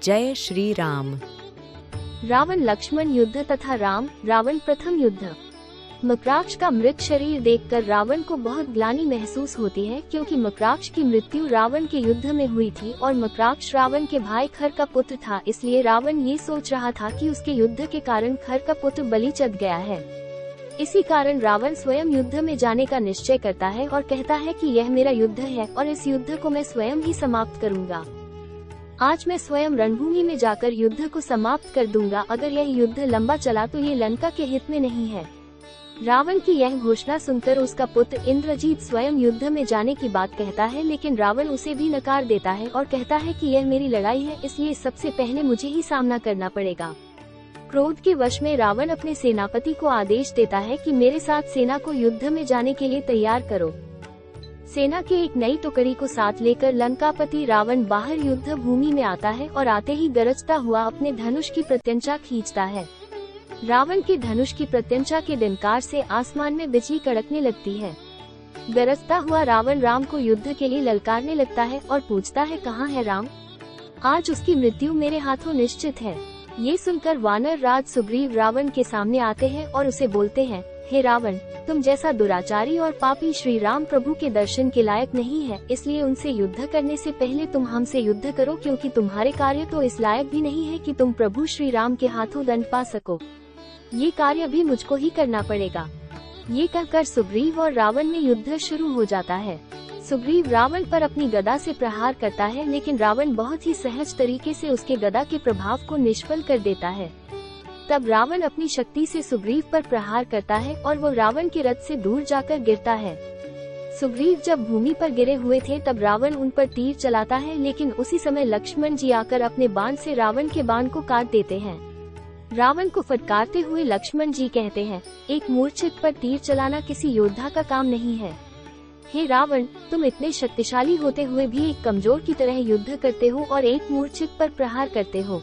जय श्री राम। रावण लक्ष्मण युद्ध तथा राम रावण प्रथम युद्ध। मकराक्ष का मृत शरीर देखकर रावण को बहुत ग्लानि महसूस होती है, क्योंकि मकराक्ष की मृत्यु रावण के युद्ध में हुई थी और मकराक्ष रावण के भाई खर का पुत्र था। इसलिए रावण ये सोच रहा था कि उसके युद्ध के कारण खर का पुत्र बलि चढ़ गया है। इसी कारण रावण स्वयं युद्ध में जाने का निश्चय करता है और कहता है कि यह मेरा युद्ध है और इस युद्ध को मैं स्वयं ही समाप्त करूंगा। आज मैं स्वयं रणभूमि में जाकर युद्ध को समाप्त कर दूंगा। अगर यह युद्ध लंबा चला तो ये लंका के हित में नहीं है। रावण की यह घोषणा सुनकर उसका पुत्र इंद्रजीत स्वयं युद्ध में जाने की बात कहता है, लेकिन रावण उसे भी नकार देता है और कहता है कि यह मेरी लड़ाई है, इसलिए सबसे पहले मुझे ही सामना करना पड़ेगा। क्रोध के वश में रावण अपने सेनापति को आदेश देता है कि मेरे साथ सेना को युद्ध में जाने के लिए तैयार करो। सेना के एक नई टुकड़ी को साथ लेकर लंकापति रावण बाहर युद्ध भूमि में आता है और आते ही गरजता हुआ अपने धनुष की प्रत्यंचा खींचता है। रावण के धनुष की प्रत्यंचा के डंकार से आसमान में बिजली कड़कने लगती है। गरजता हुआ रावण राम को युद्ध के लिए ललकारने लगता है और पूछता है, कहाँ है राम? आज उसकी मृत्यु मेरे हाथों निश्चित है। ये सुनकर वानर राज सुग्रीव रावण के सामने आते हैं और उसे बोलते हैं, हे रावण, तुम जैसा दुराचारी और पापी श्री राम प्रभु के दर्शन के लायक नहीं है, इसलिए उनसे युद्ध करने से पहले तुम हमसे युद्ध करो, क्योंकि तुम्हारे कार्य तो इस लायक भी नहीं है कि तुम प्रभु श्री राम के हाथों दंड पा सको। ये कार्य भी मुझको ही करना पड़ेगा। ये कहकर सुग्रीव और रावण में युद्ध शुरू हो जाता है। सुग्रीव रावण पर अपनी गदा से प्रहार करता है, लेकिन रावण बहुत ही सहज तरीके से उसके गदा के प्रभाव को निष्फल कर देता है। तब रावण अपनी शक्ति से सुग्रीव पर प्रहार करता है और वो रावण के रथ से दूर जाकर गिरता है। सुग्रीव जब भूमि पर गिरे हुए थे तब रावण उन पर तीर चलाता है, लेकिन उसी समय लक्ष्मण जी आकर अपने बाण से रावण के बाण को काट देते हैं। रावण को फटकारते हुए लक्ष्मण जी कहते हैं, एक मूर्छित पर तीर चलाना किसी योद्धा का काम नहीं है। हे रावण, तुम इतने शक्तिशाली होते हुए भी एक कमजोर की तरह युद्ध करते हो और एक मूर्छित पर प्रहार करते हो।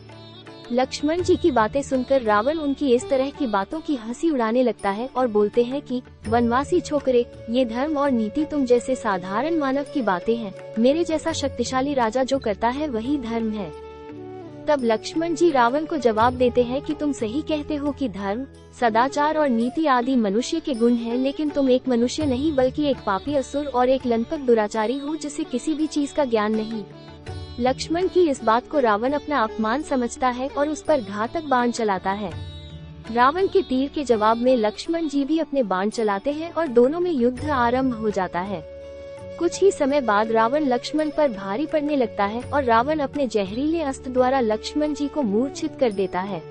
लक्ष्मण जी की बातें सुनकर रावण उनकी इस तरह की बातों की हंसी उड़ाने लगता है और बोलते हैं कि वनवासी छोकरे, ये धर्म और नीति तुम जैसे साधारण मानव की बातें हैं। मेरे जैसा शक्तिशाली राजा जो करता है वही धर्म है। तब लक्ष्मण जी रावण को जवाब देते हैं कि तुम सही कहते हो कि धर्म, सदाचार और नीति आदि मनुष्य के गुण हैं, लेकिन तुम एक मनुष्य नहीं बल्कि एक पापी असुर और एक लंपट दुराचारी हो जिसे किसी भी चीज का ज्ञान नहीं। लक्ष्मण की इस बात को रावण अपना अपमान समझता है और उस पर घातक बाण चलाता है। रावण के तीर के जवाब में लक्ष्मण जी भी अपने बाण चलाते हैं और दोनों में युद्ध आरंभ हो जाता है। कुछ ही समय बाद रावण लक्ष्मण पर भारी पड़ने लगता है और रावण अपने जहरीले अस्त्र द्वारा लक्ष्मण जी को मूर्छित कर देता है।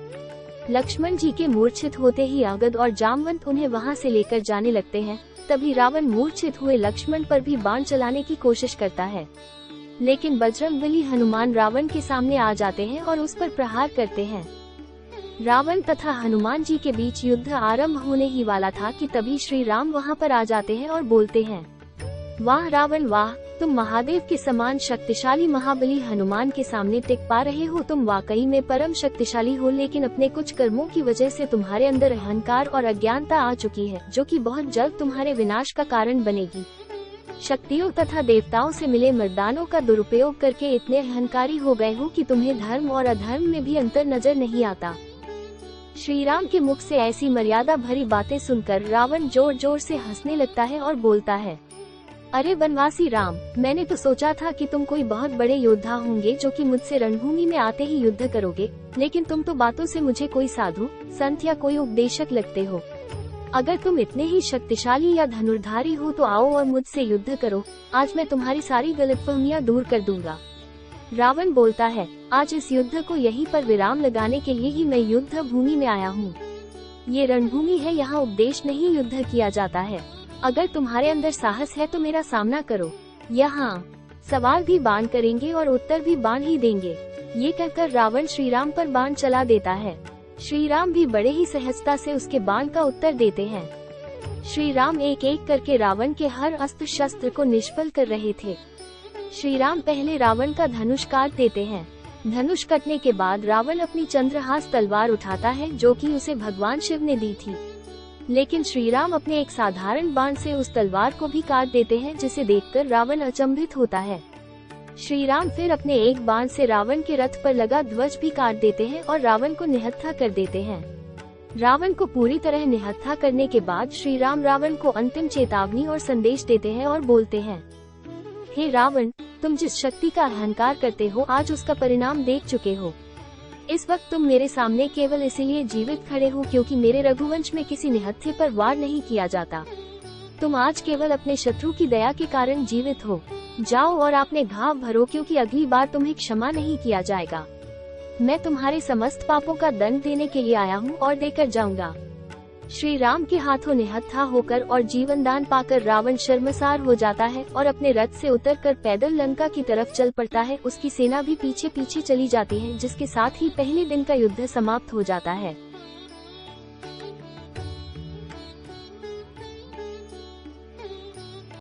लक्ष्मण जी के मूर्छित होते ही अंगद और जामवंत उन्हें वहां से लेकर जाने लगते हैं। तभी रावण मूर्छित हुए लक्ष्मण पर भी बाण चलाने की कोशिश करता है, लेकिन बजरंगबली हनुमान रावण के सामने आ जाते हैं और उस पर प्रहार करते हैं। रावण तथा हनुमान जी के बीच युद्ध आरंभ होने ही वाला था कि तभी श्री राम वहां पर आ जाते हैं और बोलते हैं, वाह रावण वाह, तुम महादेव के समान शक्तिशाली महाबली हनुमान के सामने टिक पा रहे हो। तुम वाकई में परम शक्तिशाली हो, लेकिन अपने कुछ कर्मों की वजह से तुम्हारे अंदर अहंकार और अज्ञानता आ चुकी है, जो कि बहुत जल्द तुम्हारे विनाश का कारण बनेगी। शक्तियों तथा देवताओं से मिले वरदानों का दुरुपयोग करके इतने अहंकारी हो गए हो कि तुम्हें धर्म और अधर्म में भी अंतर नजर नहीं आता। श्री राम के मुख से ऐसी मर्यादा भरी बातें सुनकर रावण जोर जोर से हंसने लगता है और बोलता है, अरे वनवासी राम, मैंने तो सोचा था कि तुम कोई बहुत बड़े योद्धा होंगे जो कि मुझसे रणभूमि में आते ही युद्ध करोगे, लेकिन तुम तो बातों से मुझे कोई साधु संत या कोई उपदेशक लगते हो। अगर तुम इतने ही शक्तिशाली या धनुर्धारी हो तो आओ और मुझसे युद्ध करो। आज मैं तुम्हारी सारी गलतफहमियां दूर कर दूंगा। रावण बोलता है, आज इस युद्ध को यहीं पर विराम लगाने के लिए ही मैं युद्ध भूमि में आया हूँ। ये रणभूमि है, यहाँ उपदेश नहीं युद्ध किया जाता है। अगर तुम्हारे अंदर साहस है तो मेरा सामना करो। यहाँ सवाल भी बाण करेंगे और उत्तर भी बाण ही देंगे। ये कहकर रावण श्री राम पर बाण चला देता है। श्री राम भी बड़े ही सहजता से उसके बाण का उत्तर देते हैं। श्री राम एक एक करके रावण के हर अस्त्र शस्त्र को निष्फल कर रहे थे। श्री राम पहले रावण का धनुष काट देते हैं। धनुष कटने के बाद रावण अपनी चंद्रहास तलवार उठाता है, जो कि उसे भगवान शिव ने दी थी, लेकिन श्री राम अपने एक साधारण बाण से उस तलवार को भी काट देते हैं, जिसे देखकर रावण अचंभित होता है। श्री राम फिर अपने एक बाण से रावण के रथ पर लगा ध्वज भी काट देते हैं और रावण को निहत्था कर देते हैं। रावण को पूरी तरह निहत्था करने के बाद श्री राम रावण को अंतिम चेतावनी और संदेश देते हैं और बोलते हैं, हे रावण, तुम जिस शक्ति का अहंकार करते हो आज उसका परिणाम देख चुके हो। इस वक्त तुम मेरे सामने केवल इसीलिए जीवित खड़े हो क्योंकि मेरे रघुवंश में किसी निहत्थे पर वार नहीं किया जाता। तुम आज केवल अपने शत्रु की दया के कारण जीवित हो। जाओ और अपने घाव भरो क्योंकि अगली बार तुम्हें क्षमा नहीं किया जाएगा। मैं तुम्हारे समस्त पापों का दंड देने के लिए आया हूँ और देकर जाऊंगा। श्री राम के हाथों निहत्था होकर और जीवन दान पाकर रावण शर्मसार हो जाता है और अपने रथ से उतरकर पैदल लंका की तरफ चल पड़ता है। उसकी सेना भी पीछे पीछे चली जाती है, जिसके साथ ही पहले दिन का युद्ध समाप्त हो जाता है।